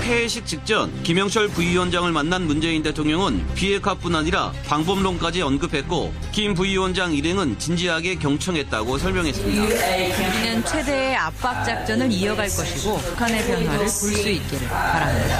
퇴회식 직전 김영철 부위원장을 만난 문재인 대통령은 비핵화뿐 아니라 방법론까지 언급했고 김 부위원장 일행은 진지하게 경청했다고 설명했습니다. 우리는 최대의 압박 작전을 이어갈 것이고 북한의 변화를 볼 수 있기를 바랍니다.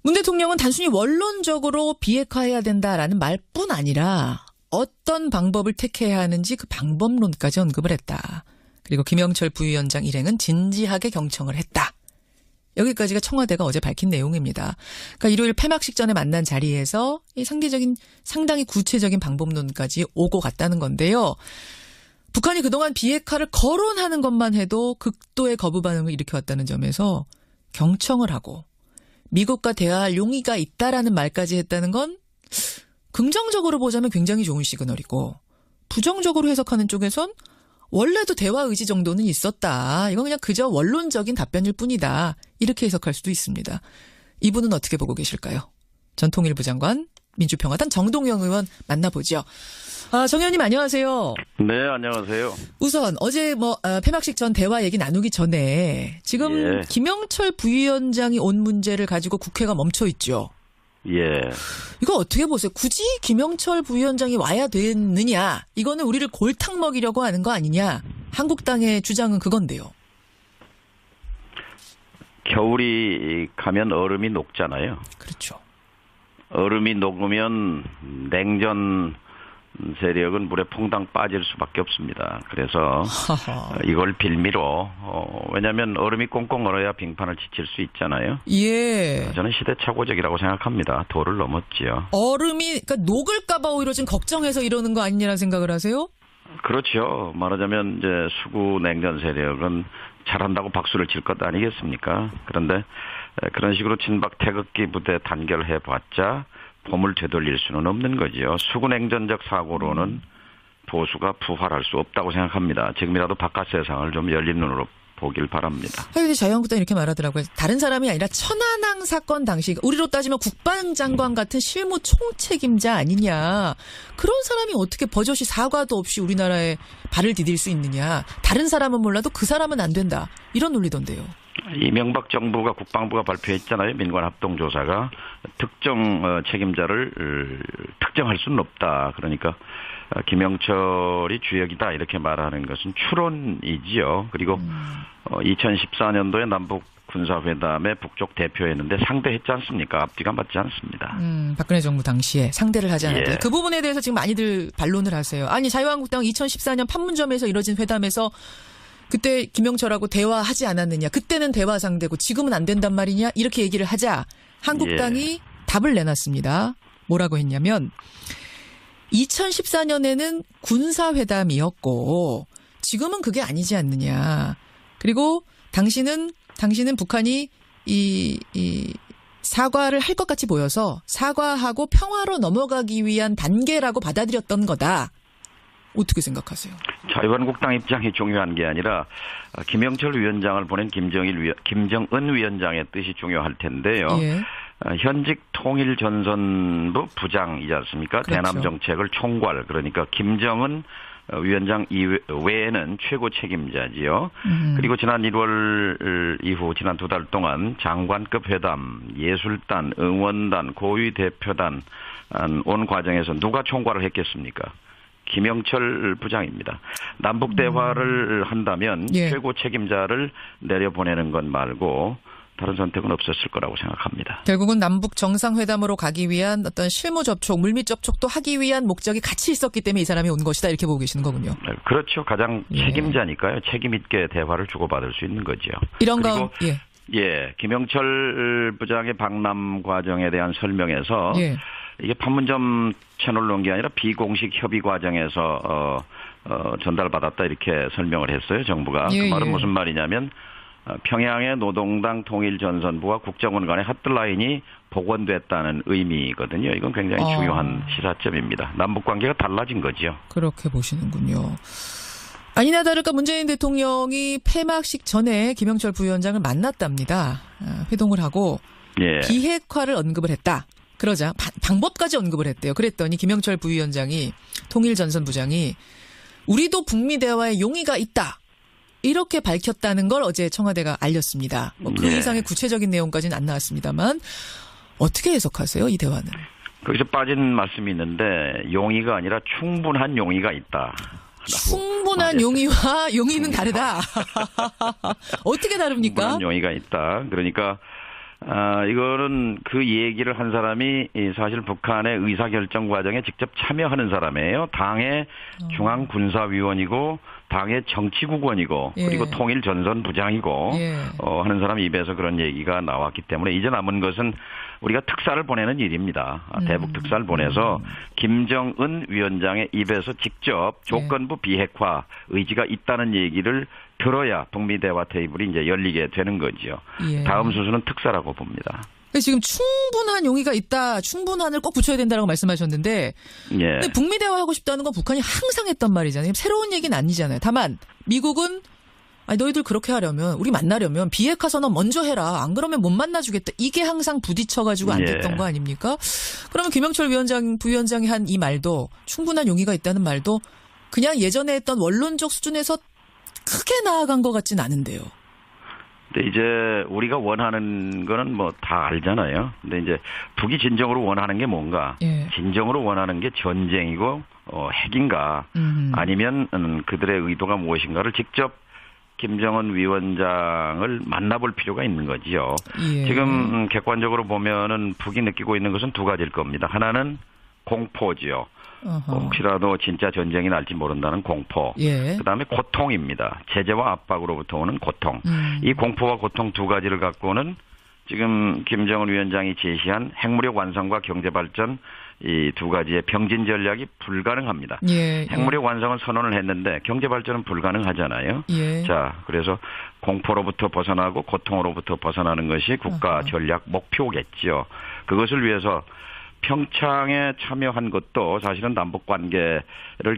문 대통령은 단순히 원론적으로 비핵화해야 된다라는 말뿐 아니라 어떤 방법을 택해야 하는지 그 방법론까지 언급을 했다. 그리고 김영철 부위원장 일행은 진지하게 경청을 했다. 여기까지가 청와대가 어제 밝힌 내용입니다. 그러니까 일요일 폐막식 전에 만난 자리에서 이 상당히 구체적인 방법론까지 오고 갔다는 건데요. 북한이 그동안 비핵화를 거론하는 것만 해도 극도의 거부 반응을 일으켜왔다는 점에서 경청을 하고 미국과 대화할 용의가 있다라는 말까지 했다는 건 긍정적으로 보자면 굉장히 좋은 시그널이고 부정적으로 해석하는 쪽에선 원래도 대화 의지 정도는 있었다. 이건 그냥 그저 원론적인 답변일 뿐이다. 이렇게 해석할 수도 있습니다. 이분은 어떻게 보고 계실까요? 전 통일부 장관, 민주평화당 정동영 의원 만나보죠. 정 의원님 안녕하세요. 네, 안녕하세요. 우선 어제 폐막식 전 대화 얘기 나누기 전에 지금 김영철 부위원장이 온 문제를 가지고 국회가 멈춰 있죠. 예. 이거 어떻게 보세요? 굳이 김영철 부위원장이 와야 됐느냐? 이거는 우리를 골탕 먹이려고 하는 거 아니냐? 한국당의 주장은 그건데요. 겨울이 가면 얼음이 녹잖아요. 그렇죠. 얼음이 녹으면 냉전 세력은 물에 퐁당 빠질 수밖에 없습니다. 그래서 이걸 빌미로 왜냐하면 얼음이 꽁꽁 얼어야 빙판을 지칠 수 있잖아요. 예. 저는 시대착오적이라고 생각합니다. 도를 넘었지요. 얼음이 그러니까 녹을까 봐 오히려 좀 걱정해서 이러는 거 아니냐라는 생각을 하세요? 그렇죠. 말하자면 이제 수구 냉전 세력은 잘한다고 박수를 칠 것 아니겠습니까? 그런데 그런 식으로 친박 태극기 부대 단결해봤자 봄을 되돌릴 수는 없는 거죠. 수구냉전적 사고로는 보수가 부활할 수 없다고 생각합니다. 지금이라도 바깥 세상을 좀 열린 눈으로 보길 바랍니다. 근데 자유한국당 이렇게 말하더라고요. 다른 사람이 아니라 천안함 사건 당시 우리로 따지면 국방장관 같은 실무 총책임자 아니냐. 그런 사람이 어떻게 버젓이 사과도 없이 우리나라에 발을 디딜 수 있느냐. 다른 사람은 몰라도 그 사람은 안 된다. 이런 논리던데요. 이명박 정부가 국방부가 발표했잖아요. 민관합동조사가 특정 책임자를 특정할 수는 없다. 그러니까 김영철이 주역이다 이렇게 말하는 것은 추론이지요. 그리고 2014년도에 남북 군사회담에 북쪽 대표했는데 상대했지 않습니까? 앞뒤가 맞지 않습니다. 박근혜 정부 당시에 상대를 하지 않았다. 예. 그 부분에 대해서 지금 많이들 반론을 하세요. 아니 자유한국당 2014년 판문점에서 이뤄진 회담에서 그때 김영철하고 대화하지 않았느냐. 그때는 대화 상대고 지금은 안 된단 말이냐. 이렇게 얘기를 하자 한국당이 답을 내놨습니다. 뭐라고 했냐면 2014년에는 군사회담이었고 지금은 그게 아니지 않느냐. 그리고 당신은 북한이 이 사과를 할 것 같이 보여서 사과하고 평화로 넘어가기 위한 단계라고 받아들였던 거다. 어떻게 생각하세요? 자유한국당 입장이 중요한 게 아니라 김영철 위원장을 보낸 김정은 위원장의 뜻이 중요할 텐데요. 예. 현직 통일전선부 부장이지 않습니까? 그렇죠. 대남 정책을 총괄 그러니까 김정은 위원장 외에는 최고 책임자지요. 그리고 지난 1월 이후 지난 2달 동안 장관급 회담, 예술단, 응원단, 고위 대표단 온 과정에서 누가 총괄을 했겠습니까? 김영철 부장입니다. 남북 대화를 한다면 최고 책임자를 내려보내는 것 말고 다른 선택은 없었을 거라고 생각합니다. 결국은 남북 정상회담으로 가기 위한 어떤 실무 접촉, 물밑 접촉도 하기 위한 목적이 같이 있었기 때문에 이 사람이 온 것이다. 이렇게 보고 계시는 거군요. 그렇죠. 가장 책임자니까요. 책임 있게 대화를 주고받을 수 있는 거죠. 이런 거 김영철 부장의 방남 과정에 대한 설명에서 이게 판문점 채널로 온 게 아니라 비공식 협의 과정에서 전달받았다 이렇게 설명을 했어요. 정부가. 그 말은 무슨 말이냐면 평양의 노동당 통일전선부와 국정원 간의 핫라인이 복원됐다는 의미거든요. 이건 굉장히 중요한 시사점입니다. 남북관계가 달라진 거죠. 그렇게 보시는군요. 아니나 다를까 문재인 대통령이 폐막식 전에 김영철 부위원장을 만났답니다. 회동을 하고 비핵화를 언급을 했다. 그러자 방법까지 언급을 했대요. 그랬더니 김영철 부위원장이 통일전선부장이 우리도 북미 대화에 용의가 있다. 이렇게 밝혔다는 걸 어제 청와대가 알렸습니다. 그 네. 이상의 구체적인 내용까지는 안 나왔습니다만 어떻게 해석하세요, 이 대화는? 거기서 빠진 말씀이 있는데 용의가 아니라 충분한 용의가 있다. 충분한 용의와 용의는 다르다. 어떻게 다릅니까? 충분한 용의가 있다. 그러니까 이거는 그 얘기를 한 사람이 사실 북한의 의사결정 과정에 직접 참여하는 사람이에요. 당의 중앙군사위원이고 당의 정치국원이고 예. 그리고 통일전선부장이고 예. 하는 사람 입에서 그런 얘기가 나왔기 때문에 이제 남은 것은 우리가 특사를 보내는 일입니다. 대북 특사를 보내서 김정은 위원장의 입에서 직접 조건부 비핵화 의지가 있다는 얘기를 들어야 북미 대화 테이블이 이제 열리게 되는 거죠. 예. 다음 수순은 특사라고 봅니다. 지금 충분한 용의가 있다. 충분한을 꼭 붙여야 된다고 말씀하셨는데 예. 근데 북미 대화하고 싶다는 건 북한이 항상 했단 말이잖아요. 새로운 얘기는 아니잖아요. 다만 미국은 아니 너희들 그렇게 하려면 우리 만나려면 비핵화 선언 먼저 해라. 안 그러면 못 만나주겠다. 이게 항상 부딪혀가지고 안 됐던 예. 거 아닙니까? 그러면 김영철 부위원장이 한 이 말도 충분한 용의가 있다는 말도 그냥 예전에 했던 원론적 수준에서 크게 나아간 것 같진 않은데요. 근데 이제 우리가 원하는 거는 뭐 다 알잖아요. 근데 이제 북이 진정으로 원하는 게 뭔가? 예. 진정으로 원하는 게 전쟁이고 핵인가? 아니면 그들의 의도가 무엇인가를 직접 김정은 위원장을 만나볼 필요가 있는 거지요. 예. 지금 객관적으로 보면은 북이 느끼고 있는 것은 두 가지일 겁니다. 하나는 공포지요. 혹시라도 진짜 전쟁이 날지 모른다는 공포. 예. 그다음에 고통입니다. 제재와 압박으로부터 오는 고통. 이 공포와 고통 두 가지를 갖고는 지금 김정은 위원장이 제시한 핵무력 완성과 경제발전 이 두 가지의 병진 전략이 불가능합니다. 예. 핵무력 완성은 선언을 했는데 경제발전은 불가능하잖아요. 예. 자, 그래서 공포로부터 벗어나고 고통으로부터 벗어나는 것이 국가 전략 목표겠죠. 그것을 위해서 평창에 참여한 것도 사실은 남북관계를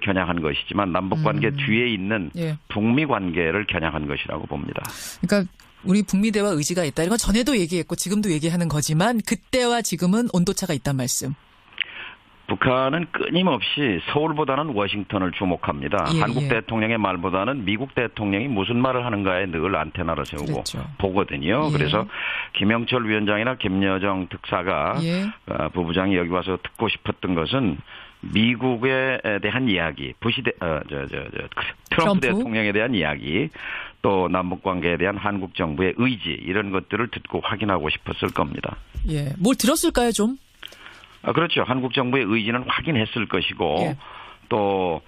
겨냥한 것이지만 남북관계 뒤에 있는 예. 북미 관계를 겨냥한 것이라고 봅니다. 그러니까 우리 북미 대화 의지가 있다. 이건 전에도 얘기했고 지금도 얘기하는 거지만 그때와 지금은 온도차가 있단 말씀. 북한은 끊임없이 서울보다는 워싱턴을 주목합니다. 예, 한국 예. 대통령의 말보다는 미국 대통령이 무슨 말을 하는가에 늘 안테나를 세우고 그렇죠. 보거든요. 예. 그래서 김영철 위원장이나 김여정 특사가 예. 부부장이 여기 와서 듣고 싶었던 것은 미국에 대한 이야기, 트럼프 대통령에 대한 이야기, 또 남북 관계에 대한 한국 정부의 의지 이런 것들을 듣고 확인하고 싶었을 겁니다. 예. 뭘 들었을까요, 좀? 그렇죠. 한국 정부의 의지는 확인했을 것이고 예. 또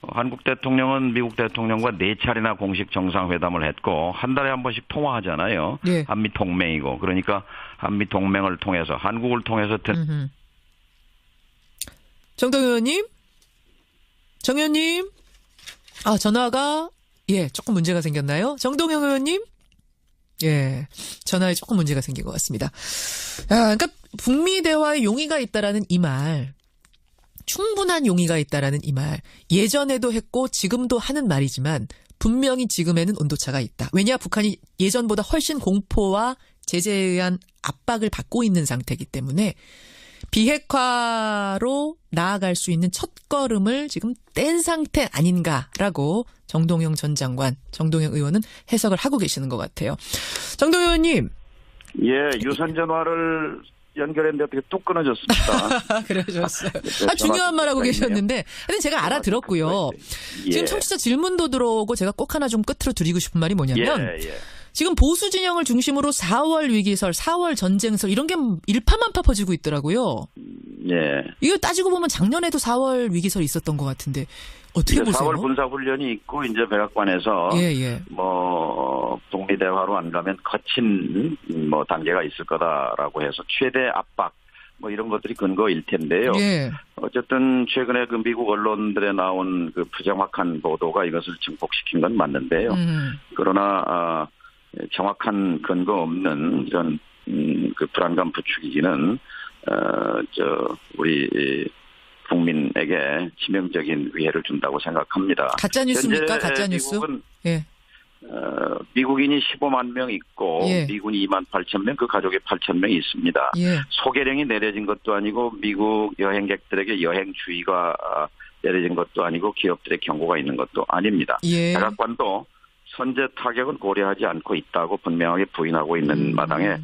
한국 대통령은 미국 대통령과 4차례나 공식 정상회담을 했고 한 달에 한 번씩 통화하잖아요. 예. 한미 동맹이고 그러니까 한미 동맹을 통해서 한국을 통해서 정동 의원님? 정 의원님? 전화가 조금 문제가 생겼나요? 정동영 의원님? 예, 전화에 조금 문제가 생긴 것 같습니다. 그러니까 북미 대화에 용의가 있다라는 이 말, 충분한 용의가 있다라는 이 말, 예전에도 했고 지금도 하는 말이지만 분명히 지금에는 온도차가 있다. 왜냐, 북한이 예전보다 훨씬 공포와 제재에 의한 압박을 받고 있는 상태이기 때문에 비핵화로 나아갈 수 있는 첫걸음을 지금 뗀 상태 아닌가라고 정동영 전 장관, 정동영 의원은 해석을 하고 계시는 것 같아요. 정동영 의원님. 예, 유선 전화를 연결했는데 어떻게 뚝 끊어졌습니다. 그러셨어요. 중요한 말 하고 계셨는데. 근데 제가 알아들었고요. 예. 지금 청취자 질문도 들어오고 제가 꼭 하나 좀 끝으로 드리고 싶은 말이 뭐냐면 예. 지금 보수 진영을 중심으로 4월 위기설, 4월 전쟁설 이런 게 일파만파 퍼지고 있더라고요. 예. 이거 따지고 보면 작년에도 4월 위기설 있었던 것 같은데 어떻게 보세요? 4월 군사훈련이 있고 이제 백악관에서 예. 북미 대화로 안 가면 거친 단계가 있을 거다라고 해서 최대 압박 이런 것들이 근거일 텐데요. 예. 어쨌든 최근에 그 미국 언론들에 나온 그 부정확한 보도가 이것을 증폭시킨 건 맞는데요. 그러나 정확한 근거 없는 이런 그 불안감 부추기기는 우리 국민에게 치명적인 위해를 준다고 생각합니다. 가짜 뉴스입니까? 가짜 뉴스? 미국은 예. 미국인이 15만 명 있고 예. 미군이 2만 8천 명, 그 가족이 8천 명이 있습니다. 예. 소개령이 내려진 것도 아니고 미국 여행객들에게 여행 주의가 내려진 것도 아니고 기업들의 경고가 있는 것도 아닙니다. 예. 백악관도 선제 타격은 고려하지 않고 있다고 분명하게 부인하고 있는 마당에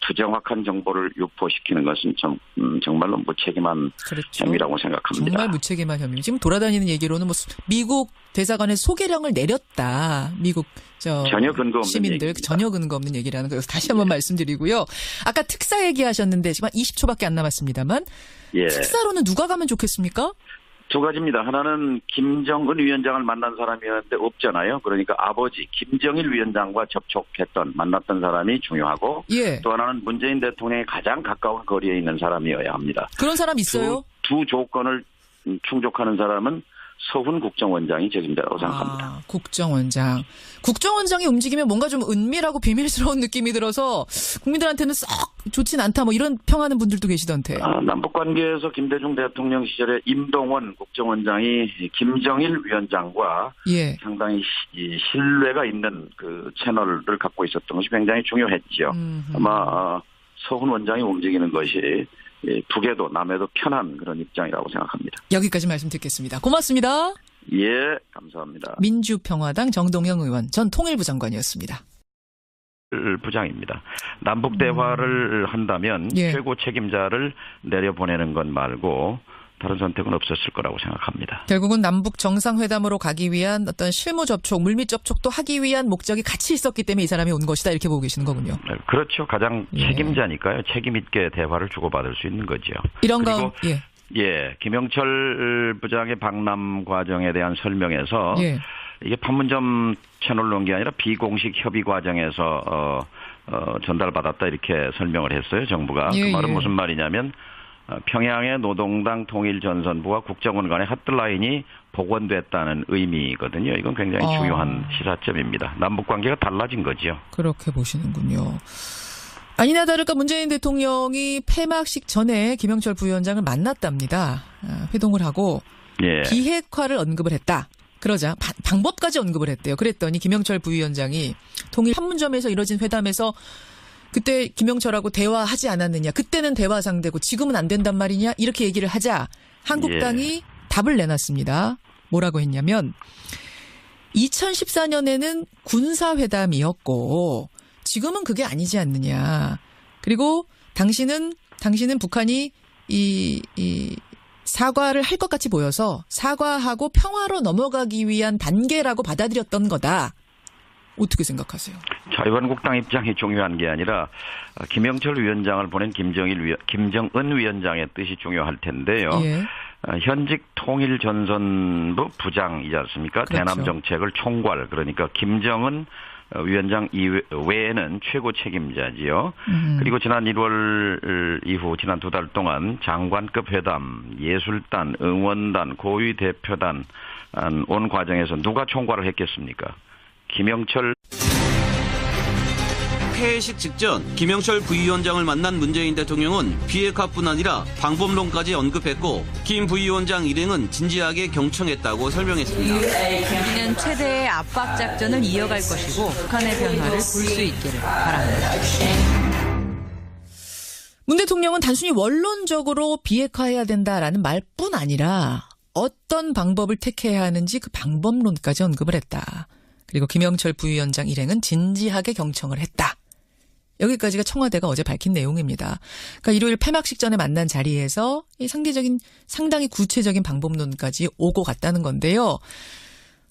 부정확한 정보를 유포시키는 것은 정말로 무책임한 그렇죠. 혐의라고 생각합니다. 정말 무책임한 혐의. 지금 돌아다니는 얘기로는 뭐 미국 대사관에 소개령을 내렸다. 미국 전혀 근거 없는 시민들 얘기입니다. 전혀 근거 없는 얘기라는 거 다시 한번 말씀드리고요. 아까 특사 얘기하셨는데 지금 20초밖에 안 남았습니다만 예. 특사로는 누가 가면 좋겠습니까? 두 가지입니다. 하나는 김정은 위원장을 만난 사람이었는데 없잖아요. 그러니까 아버지 김정일 위원장과 만났던 사람이 중요하고 예. 또 하나는 문재인 대통령에 가장 가까운 거리에 있는 사람이어야 합니다. 그런 사람 있어요? 두 조건을 충족하는 사람은 서훈 국정원장이 적임자라고 생각합니다. 국정원장. 국정원장이 움직이면 뭔가 좀 은밀하고 비밀스러운 느낌이 들어서 국민들한테는 썩 좋진 않다 뭐 이런 평하는 분들도 계시던데. 남북관계에서 김대중 대통령 시절에 임동원 국정원장이 김정일 위원장과 예. 상당히 신뢰가 있는 그 채널을 갖고 있었던 것이 굉장히 중요했죠. 아마 서훈 원장이 움직이는 것이 북에도 남에도 편한 그런 입장이라고 생각합니다. 여기까지 말씀 듣겠습니다. 고맙습니다. 예, 감사합니다. 민주평화당 정동영 의원 전 통일부 장관이었습니다. 부장입니다. 남북 대화를 한다면 예. 최고 책임자를 내려보내는 것 말고 다른 선택은 없었을 거라고 생각합니다. 결국은 남북 정상회담으로 가기 위한 어떤 실무 접촉, 물밑 접촉도 하기 위한 목적이 같이 있었기 때문에 이 사람이 온 것이다 이렇게 보고 계시는 거군요. 그렇죠. 가장 예. 책임자니까요. 책임 있게 대화를 주고받을 수 있는 거죠. 이런 그리고 예. 예, 김영철 부장의 방남 과정에 대한 설명에서 예. 이게 판문점 채널로 온 게 아니라 비공식 협의 과정에서 전달받았다 이렇게 설명을 했어요. 정부가. 예, 그 말은 예. 무슨 말이냐면 평양의 노동당 통일전선부와 국정원 간의 핫라인이 복원됐다는 의미거든요. 이건 굉장히 중요한 시사점입니다. 남북관계가 달라진 거죠. 그렇게 보시는군요. 아니나 다를까 문재인 대통령이 폐막식 전에 김영철 부위원장을 만났답니다. 회동을 하고 예. 비핵화를 언급을 했다. 그러자 방법까지 언급을 했대요. 그랬더니 김영철 부위원장이 통일 판문점에서 이뤄진 회담에서 그때 김영철하고 대화하지 않았느냐. 그때는 대화 상대고 지금은 안 된단 말이냐. 이렇게 얘기를 하자 한국당이 답을 내놨습니다. 뭐라고 했냐면 2014년에는 군사회담이었고 지금은 그게 아니지 않느냐. 그리고 당신은 북한이 이 사과를 할 것 같이 보여서 사과하고 평화로 넘어가기 위한 단계라고 받아들였던 거다. 어떻게 생각하세요? 자유한국당 입장이 중요한 게 아니라 김영철 위원장을 보낸 김정은 위원장의 뜻이 중요할 텐데요. 예. 현직 통일전선부 부장이지 않습니까? 그렇죠. 대남 정책을 총괄 그러니까 김정은 위원장 외에는 최고 책임자지요. 그리고 지난 1월 이후 지난 2달 동안 장관급 회담, 예술단, 응원단, 고위 대표단 온 과정에서 누가 총괄을 했겠습니까? 김영철. 폐회식 직전 김영철 부위원장을 만난 문재인 대통령은 비핵화뿐 아니라 방법론까지 언급했고 김 부위원장 일행은 진지하게 경청했다고 설명했습니다. 우리는 최대의 압박 작전을 이어갈 것이고 북한의 변화를 볼 수 있기를 바랍니다. 문 대통령은 단순히 원론적으로 비핵화해야 된다라는 말뿐 아니라 어떤 방법을 택해야 하는지 그 방법론까지 언급을 했다. 그리고 김영철 부위원장 일행은 진지하게 경청을 했다. 여기까지가 청와대가 어제 밝힌 내용입니다. 그러니까 일요일 폐막식 전에 만난 자리에서 이 상당히 구체적인 방법론까지 오고 갔다는 건데요.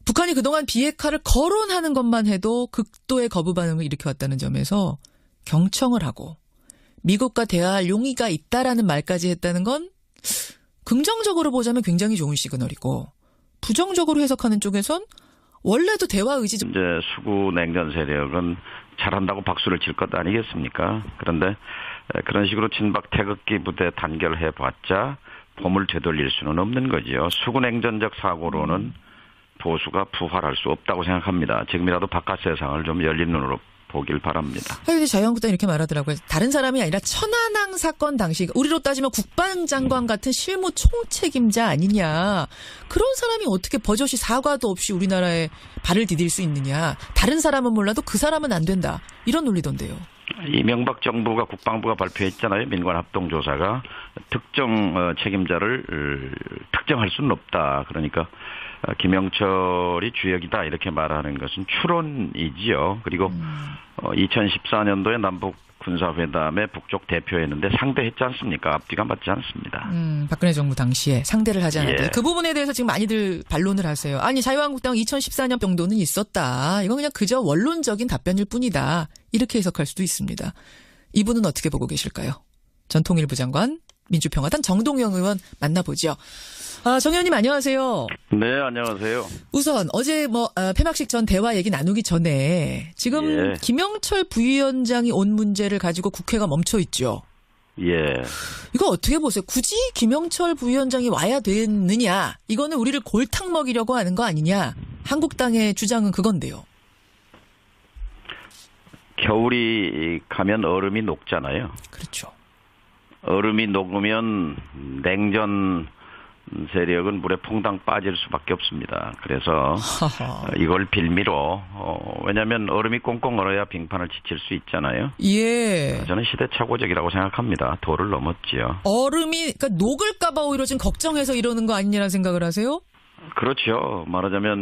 북한이 그동안 비핵화를 거론하는 것만 해도 극도의 거부 반응을 일으켜왔다는 점에서 경청을 하고 미국과 대화할 용의가 있다라는 말까지 했다는 건 긍정적으로 보자면 굉장히 좋은 시그널이고 부정적으로 해석하는 쪽에선 원래도 대화 의지 이제 수구 냉전 세력은 잘한다고 박수를 칠 것 아니겠습니까? 그런데 그런 식으로 친박 태극기 부대 단결해봤자 봄을 되돌릴 수는 없는 거죠. 수구 냉전적 사고로는 보수가 부활할 수 없다고 생각합니다. 지금이라도 바깥 세상을 좀 열린 눈으로 보길 바랍니다. 근데 자유한국당 이렇게 말하더라고요. 다른 사람이 아니라 천안함 사건 당시 우리로 따지면 국방장관 같은 실무 총책임자 아니냐. 그런 사람이 어떻게 버젓이 사과도 없이 우리나라에 발을 디딜 수 있느냐. 다른 사람은 몰라도 그 사람은 안 된다. 이런 논리던데요. 이명박 정부가 국방부가 발표했잖아요. 민관합동조사가 특정 책임자를 특정할 수는 없다. 그러니까 김영철이 주역이다 이렇게 말하는 것은 추론이지요. 그리고 2014년도에 남북 군사회담에 북쪽 대표했는데 상대했지 않습니까? 앞뒤가 맞지 않습니다. 박근혜 정부 당시에 상대를 하지 않았다. 예. 그 부분에 대해서 지금 많이들 반론을 하세요. 아니 자유한국당 2014년 정도는 있었다. 이건 그냥 그저 원론적인 답변일 뿐이다. 이렇게 해석할 수도 있습니다. 이분은 어떻게 보고 계실까요? 전 통일부 장관, 민주평화당 정동영 의원 만나보죠. 정 의원님 안녕하세요. 네, 안녕하세요. 우선 어제 폐막식 전 대화 얘기 나누기 전에 지금 예. 김영철 부위원장이 온 문제를 가지고 국회가 멈춰 있죠. 예. 이거 어떻게 보세요? 굳이 김영철 부위원장이 와야 됐느냐? 이거는 우리를 골탕 먹이려고 하는 거 아니냐? 한국당의 주장은 그건데요. 겨울이 가면 얼음이 녹잖아요. 그렇죠. 얼음이 녹으면 냉전 세력은 물에 퐁당 빠질 수밖에 없습니다. 그래서 이걸 빌미로 왜냐하면 얼음이 꽁꽁 얼어야 빙판을 지칠 수 있잖아요. 예. 저는 시대착오적이라고 생각합니다. 도를 넘었지요. 얼음이 그러니까 녹을까 봐 오히려 지금 걱정해서 이러는 거 아니냐는 생각을 하세요? 그렇죠. 말하자면